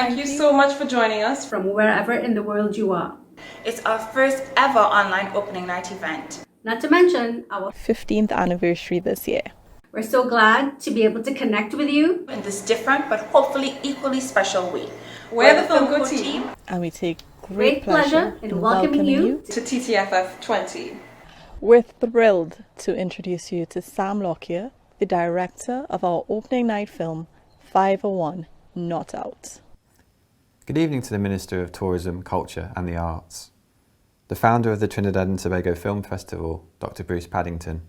Thank you so much for joining us from wherever in the world you are. It's our first ever online opening night event. Not to mention our 15th anniversary this year. We're so glad to be able to connect with you in this different but hopefully equally special way. We're the FILMCO team, and we take great pleasure in welcoming you to TTFF 20. We're thrilled to introduce you to Sam Lockyer, the director of our opening night film, 501 Not Out. Good evening to the Minister of Tourism, Culture and the Arts, the founder of the Trinidad and Tobago Film Festival, Dr. Bruce Paddington,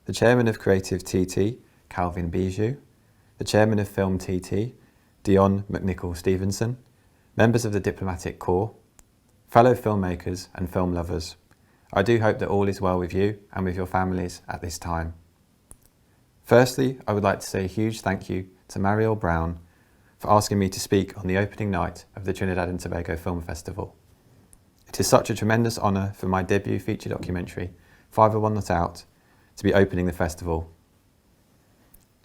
the chairman of Creative TT, Calvin Bijou, the chairman of Film TT, Dion McNichol Stevenson, members of the Diplomatic Corps, fellow filmmakers and film lovers. I do hope that all is well with you and with your families at this time. Firstly, I would like to say a huge thank you to Mariel Brown for asking me to speak on the opening night of the Trinidad and Tobago Film Festival. It is such a tremendous honour for my debut feature documentary, 501 Not Out, to be opening the festival.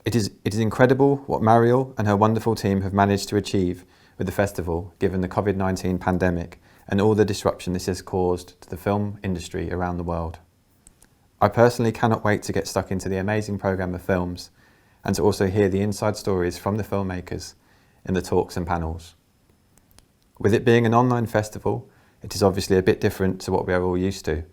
It is incredible what Mariel and her wonderful team have managed to achieve with the festival, given the COVID-19 pandemic and all the disruption this has caused to the film industry around the world. I personally cannot wait to get stuck into the amazing programme of films and to also hear the inside stories from the filmmakers in the talks and panels. With it being an online festival, it is obviously a bit different to what we are all used to.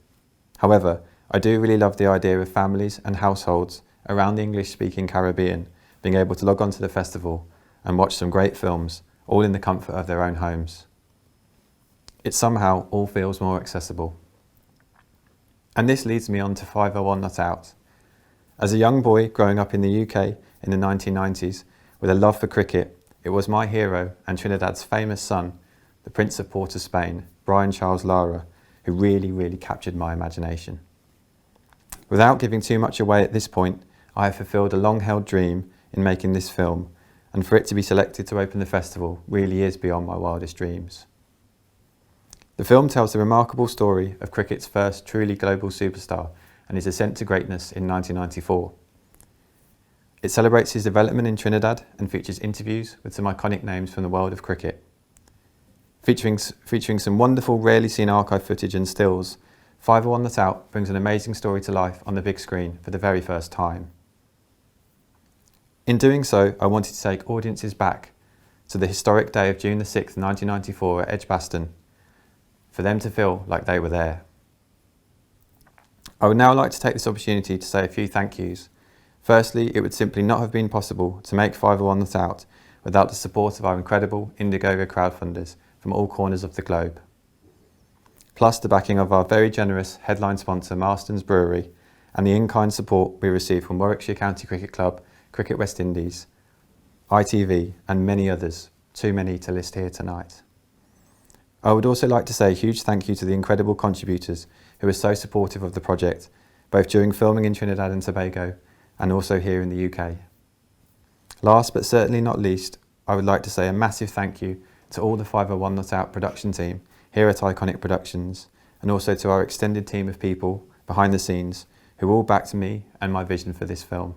However, I do really love the idea of families and households around the English-speaking Caribbean being able to log on to the festival and watch some great films, all in the comfort of their own homes. It somehow all feels more accessible. And this leads me on to 501 Not Out. As a young boy growing up in the UK in the 1990s with a love for cricket, it was my hero and Trinidad's famous son, the Prince of Port of Spain, Brian Charles Lara, who really captured my imagination. Without giving too much away at this point, I have fulfilled a long-held dream in making this film, and for it to be selected to open the festival really is beyond my wildest dreams. The film tells the remarkable story of cricket's first truly global superstar and his ascent to greatness in 1994. It celebrates his development in Trinidad and features interviews with some iconic names from the world of cricket. Featuring some wonderful, rarely seen archive footage and stills, 501 Not Out brings an amazing story to life on the big screen for the very first time. In doing so, I wanted to take audiences back to the historic day of June the 6th, 1994 at Edgbaston, for them to feel like they were there. I would now like to take this opportunity to say a few thank yous. Firstly, it would simply not have been possible to make 501 Not Out without the support of our incredible Indiegogo crowdfunders from all corners of the globe. Plus the backing of our very generous headline sponsor Marston's Brewery and the in-kind support we received from Warwickshire County Cricket Club, Cricket West Indies, ITV and many others, too many to list here tonight. I would also like to say a huge thank you to the incredible contributors who were so supportive of the project, both during filming in Trinidad and Tobago and also here in the UK. Last but certainly not least, I would like to say a massive thank you to all the 501 Not Out production team here at Iconic Productions, and also to our extended team of people behind the scenes who all backed me and my vision for this film.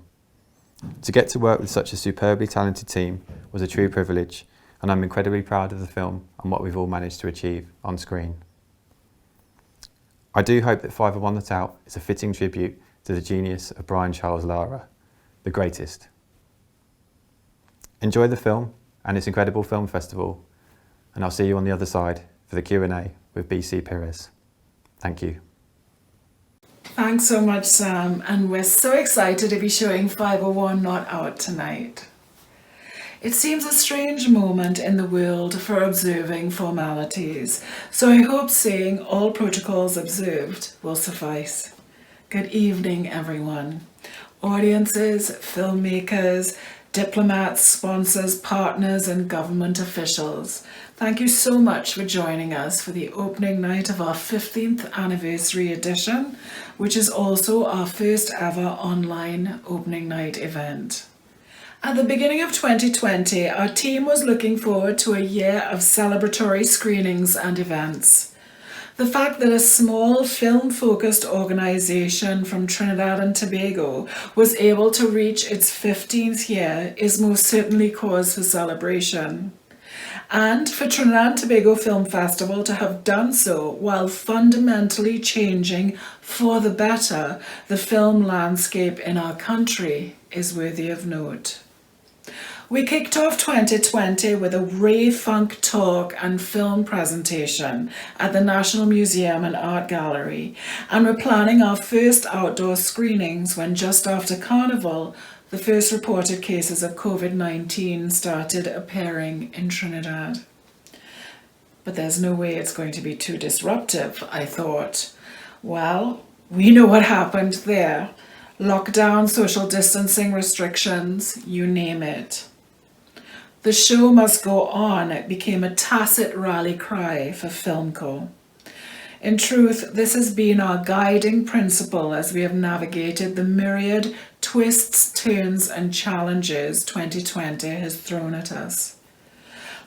To get to work with such a superbly talented team was a true privilege, and I'm incredibly proud of the film and what we've all managed to achieve on screen. I do hope that 501 Not Out is a fitting tribute to the genius of Brian Charles Lara, the greatest. Enjoy the film and its incredible film festival, and I'll see you on the other side for the Q&A with BC Perez. Thank you. Thanks so much, Sam, and we're so excited to be showing 501 Not Out tonight. It seems a strange moment in the world for observing formalities, so I hope saying all protocols observed will suffice. Good evening, everyone. Audiences, filmmakers, diplomats, sponsors, partners, and government officials. Thank you so much for joining us for the opening night of our 15th anniversary edition, which is also our first ever online opening night event. At the beginning of 2020, our team was looking forward to a year of celebratory screenings and events. The fact that a small film-focused organisation from Trinidad and Tobago was able to reach its 15th year is most certainly cause for celebration. and for Trinidad and Tobago Film Festival to have done so while fundamentally changing for the better the film landscape in our country is worthy of note. We kicked off 2020 with a rave funk talk and film presentation at the National Museum and Art Gallery, and we're planning our first outdoor screenings when just after Carnival, the first reported cases of COVID-19 started appearing in Trinidad. But there's no way it's going to be too disruptive, I thought. Well, we know what happened there. Lockdown, social distancing restrictions, you name it. The show must go on. It became a tacit rally cry for FILMCO. In truth, this has been our guiding principle as we have navigated the myriad twists, turns, and challenges 2020 has thrown at us.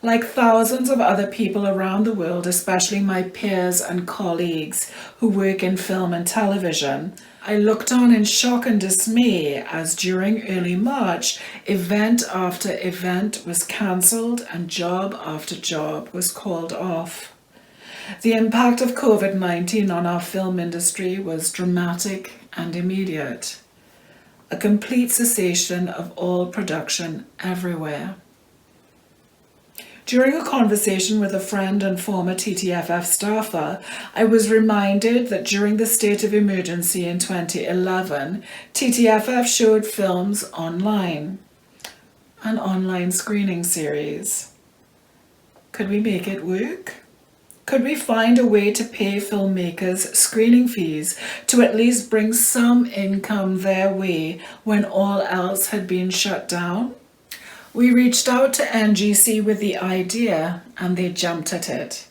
Like thousands of other people around the world, especially my peers and colleagues who work in film and television, I looked on in shock and dismay as during early March, event after event was cancelled and job after job was called off. The impact of COVID-19 on our film industry was dramatic and immediate. A complete cessation of all production everywhere. During a conversation with a friend and former TTFF staffer, I was reminded that during the state of emergency in 2011, TTFF showed films online, an online screening series. Could we make it work? Could we find a way to pay filmmakers screening fees to at least bring some income their way when all else had been shut down? We reached out to NGC with the idea and they jumped at it.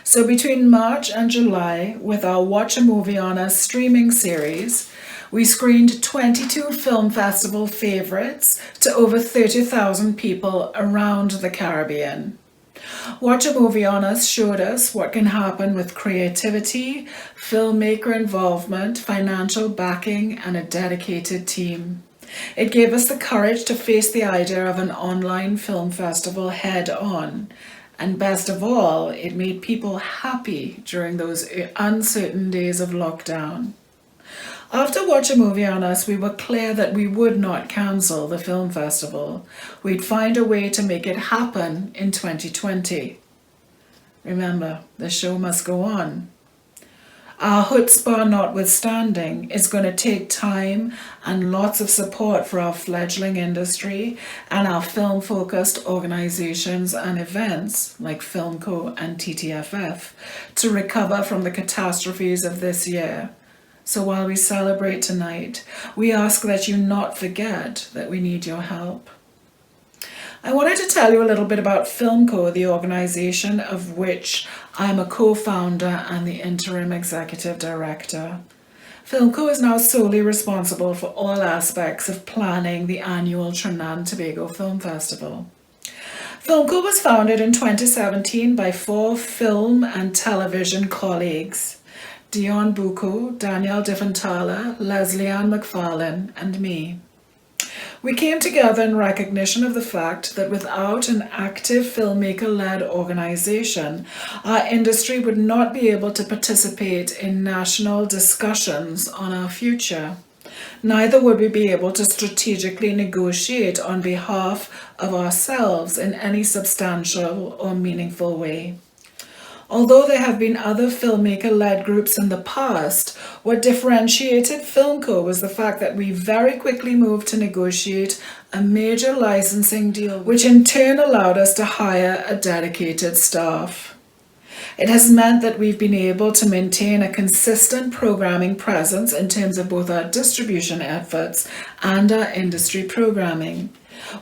So between March and July, with our Watch a Movie on Us streaming series, we screened 22 film festival favorites to over 30,000 people around the Caribbean. Watch a Movie on Us showed us what can happen with creativity, filmmaker involvement, financial backing, and a dedicated team. It gave us the courage to face the idea of an online film festival head on. And best of all, it made people happy during those uncertain days of lockdown. After Watch a Movie on Us, we were clear that we would not cancel the film festival. We'd find a way to make it happen in 2020. Remember, the show must go on. Our chutzpah notwithstanding, it's going to take time and lots of support for our fledgling industry and our film-focused organizations and events like FILMCO and TTFF to recover from the catastrophes of this year. So while we celebrate tonight, we ask that you not forget that we need your help. I wanted to tell you a little bit about FILMCO, the organization of which I'm a co-founder and the interim executive director. FILMCO is now solely responsible for all aspects of planning the annual Trinidad and Tobago Film Festival. FILMCO was founded in 2017 by 4 film and television colleagues, Dion Bucco, Danielle Diffentala, Leslie Ann McFarlane, and me. We came together in recognition of the fact that without an active filmmaker-led organization, our industry would not be able to participate in national discussions on our future. Neither would we be able to strategically negotiate on behalf of ourselves in any substantial or meaningful way. Although there have been other filmmaker-led groups in the past, what differentiated FILMCO was the fact that we very quickly moved to negotiate a major licensing deal, which in turn allowed us to hire a dedicated staff. It has meant that we've been able to maintain a consistent programming presence in terms of both our distribution efforts and our industry programming.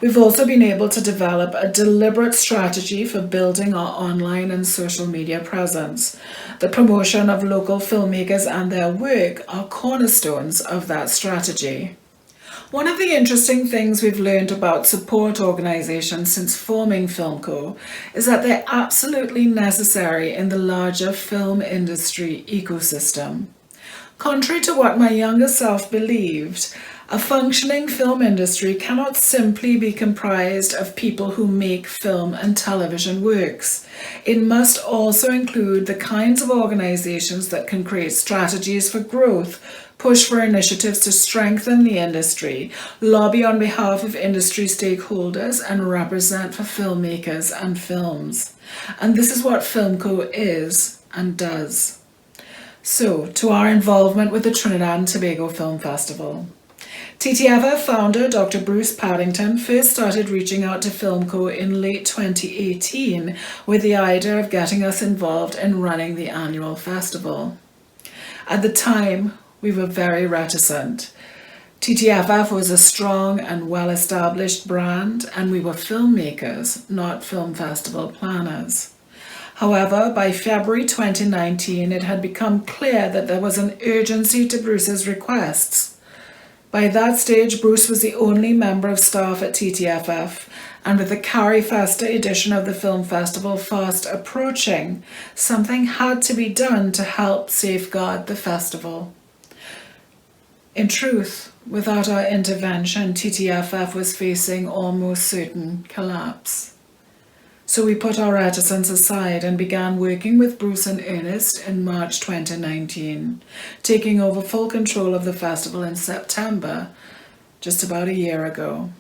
We've also been able to develop a deliberate strategy for building our online and social media presence. The promotion of local filmmakers and their work are cornerstones of that strategy. One of the interesting things we've learned about support organizations since forming FILMCO is that they're absolutely necessary in the larger film industry ecosystem. Contrary to what my younger self believed, A functioning film industry cannot simply be comprised of people who make film and television works. It must also include the kinds of organizations that can create strategies for growth, push for initiatives to strengthen the industry, lobby on behalf of industry stakeholders, and represent for filmmakers and films. And this is what FILMCO is and does. So, to our involvement with the Trinidad and Tobago Film Festival. TTFF founder Dr. Bruce Paddington first started reaching out to FILMCO in late 2018 with the idea of getting us involved in running the annual festival. At the time, we were very reticent. TTFF was a strong and well-established brand, and we were filmmakers, not film festival planners. However, by February 2019, it had become clear that there was an urgency to Bruce's requests. By that stage, Bruce was the only member of staff at TTFF, and with the Cari Festa edition of the film festival fast approaching, something had to be done to help safeguard the festival. In truth, without our intervention, TTFF was facing almost certain collapse. So we put our reticence aside and began working with Bruce in earnest in March 2019, taking over full control of the festival in September, just about a year ago.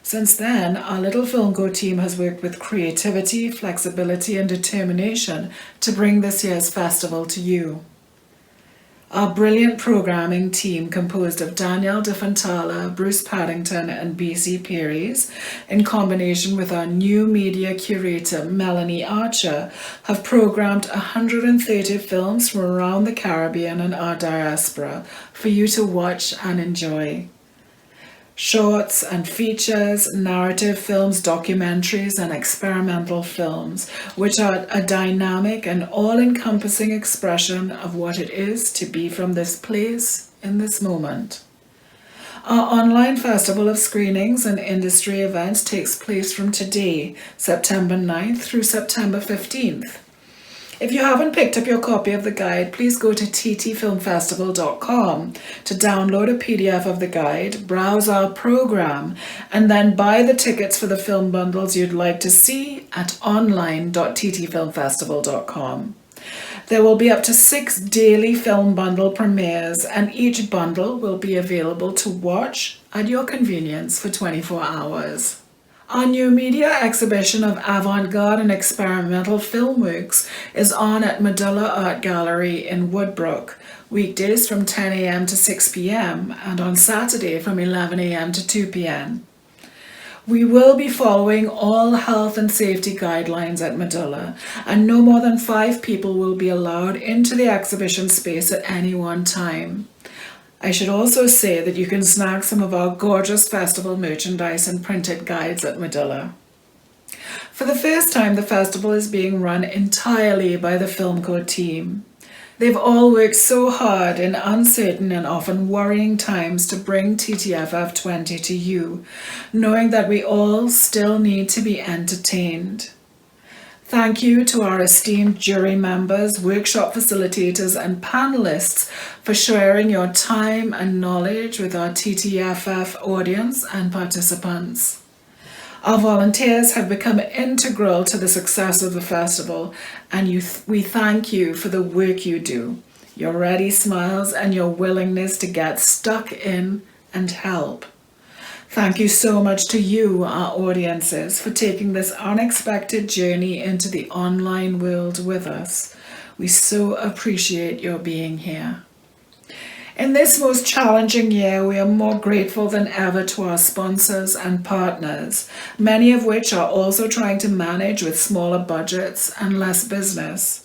Since then, our little FILMCO team has worked with creativity, flexibility, and determination to bring this year's festival to you. Our brilliant programming team, composed of Danielle DeFantala, Bruce Paddington, and BC Peries, in combination with our new media curator, Melanie Archer, have programmed 130 films from around the Caribbean and our diaspora for you to watch and enjoy. Shorts and features, narrative films, documentaries, and experimental films, which are a dynamic and all-encompassing expression of what it is to be from this place in this moment. Our online festival of screenings and industry events takes place from today, September 9th through September 15th. If you haven't picked up your copy of the guide, please go to ttfilmfestival.com to download a PDF of the guide, browse our program, and then buy the tickets for the film bundles you'd like to see at online.ttfilmfestival.com. There will be up to 6 daily film bundle premieres, and each bundle will be available to watch at your convenience for 24 hours. Our new media exhibition of avant-garde and experimental film works is on at Medulla Art Gallery in Woodbrook, weekdays from 10 a.m. to 6 p.m. and on Saturday from 11 a.m. to 2 p.m. We will be following all health and safety guidelines at Medulla, and no more than 5 people will be allowed into the exhibition space at any one time. I should also say that you can snag some of our gorgeous festival merchandise and printed guides at Medulla. For the first time, the festival is being run entirely by the FILMCO team. They've all worked so hard in uncertain and often worrying times to bring TTFF 20 to you, knowing that we all still need to be entertained. Thank you to our esteemed jury members, workshop facilitators, and panelists for sharing your time and knowledge with our TTFF audience and participants. Our volunteers have become integral to the success of the festival, and we thank you for the work you do, your ready smiles, and your willingness to get stuck in and help. Thank you so much to you, our audiences, for taking this unexpected journey into the online world with us. We so appreciate your being here. In this most challenging year, we are more grateful than ever to our sponsors and partners, many of which are also trying to manage with smaller budgets and less business.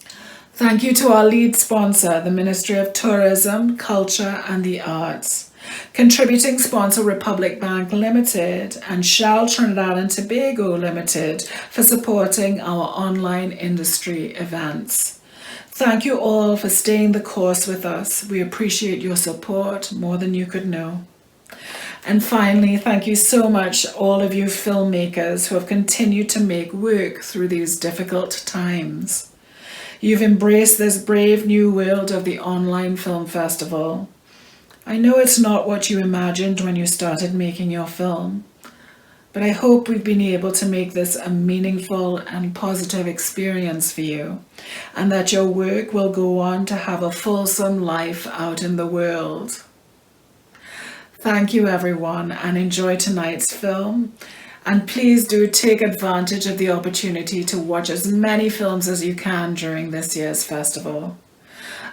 Thank you to our lead sponsor, the Ministry of Tourism, Culture and the Arts. Contributing sponsor Republic Bank Limited and Shell Trinidad and Tobago Limited for supporting our online industry events. Thank you all for staying the course with us. We appreciate your support more than you could know. And finally, thank you so much, all of you filmmakers who have continued to make work through these difficult times. You've embraced this brave new world of the online film festival. I know it's not what you imagined when you started making your film, but I hope we've been able to make this a meaningful and positive experience for you, and that your work will go on to have a fulsome life out in the world. Thank you everyone, and enjoy tonight's film. And please do take advantage of the opportunity to watch as many films as you can during this year's festival.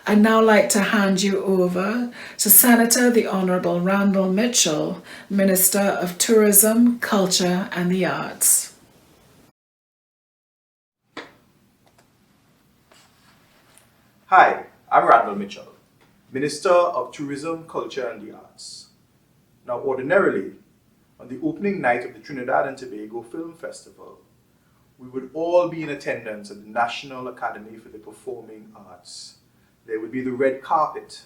I'd now like to hand you over to Senator the Honourable Randall Mitchell, Minister of Tourism, Culture and the Arts. Hi, I'm Randall Mitchell, Minister of Tourism, Culture and the Arts. Now, ordinarily, on the opening night of the Trinidad and Tobago Film Festival, we would all be in attendance at the National Academy for the Performing Arts. There would be the red carpet.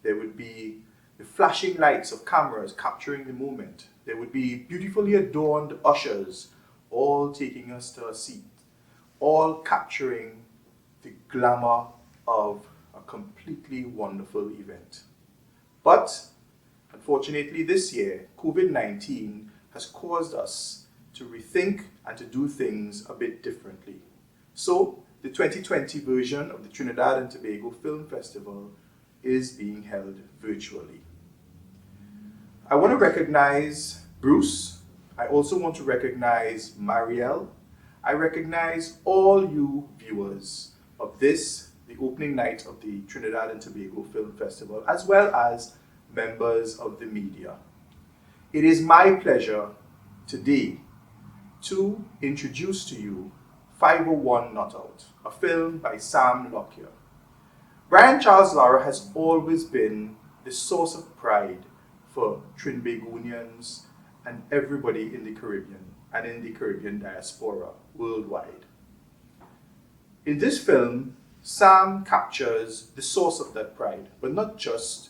There would be the flashing lights of cameras capturing the moment. There would be beautifully adorned ushers, all taking us to a seat, all capturing the glamour of a completely wonderful event. But unfortunately this year, COVID-19 has caused us to rethink and to do things a bit differently. So the 2020 version of the Trinidad and Tobago Film Festival is being held virtually. I want to recognize Bruce. I also want to recognize Mariel. I recognize all you viewers of this, the opening night of the Trinidad and Tobago Film Festival, as well as members of the media. It is my pleasure today to introduce to you 501 Not Out, a film by Sam Lockyer. Brian Charles Lara has always been the source of pride for Trinbagonians and everybody in the Caribbean and in the Caribbean diaspora worldwide. In this film, Sam captures the source of that pride, but not just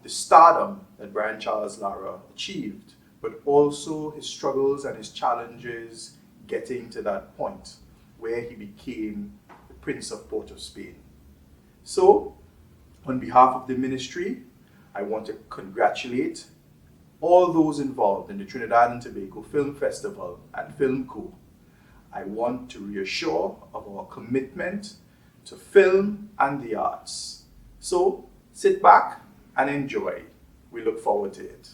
the stardom that Brian Charles Lara achieved, but also his struggles and his challenges getting to that point where he became the Prince of Port of Spain. So, on behalf of the ministry, I want to congratulate all those involved in the Trinidad and Tobago Film Festival and FILMCO. I want to reassure of our commitment to film and the arts. So, sit back and enjoy. We look forward to it.